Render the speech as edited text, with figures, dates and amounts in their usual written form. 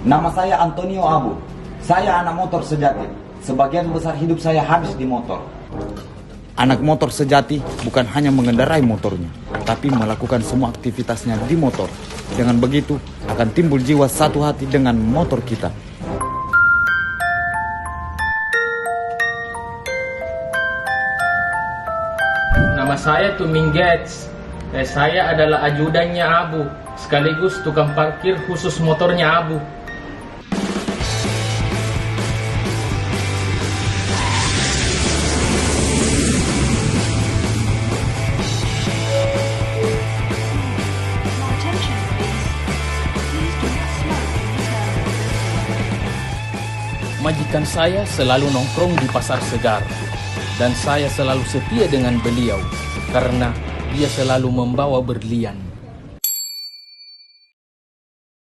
Nama saya Antonio Abu. Saya anak motor sejati. Sebagian besar hidup saya habis di motor. Anak motor sejati bukan hanya mengendarai motornya, tapi melakukan semua aktivitasnya di motor. Dengan begitu, akan timbul jiwa satu hati dengan motor kita. Nama saya Tuming Gates. Saya adalah ajudannya Abu, sekaligus tukang parkir khusus motornya Abu. Majikan saya selalu nongkrong di Pasar Segar, dan saya selalu setia dengan beliau karena dia selalu membawa berlian.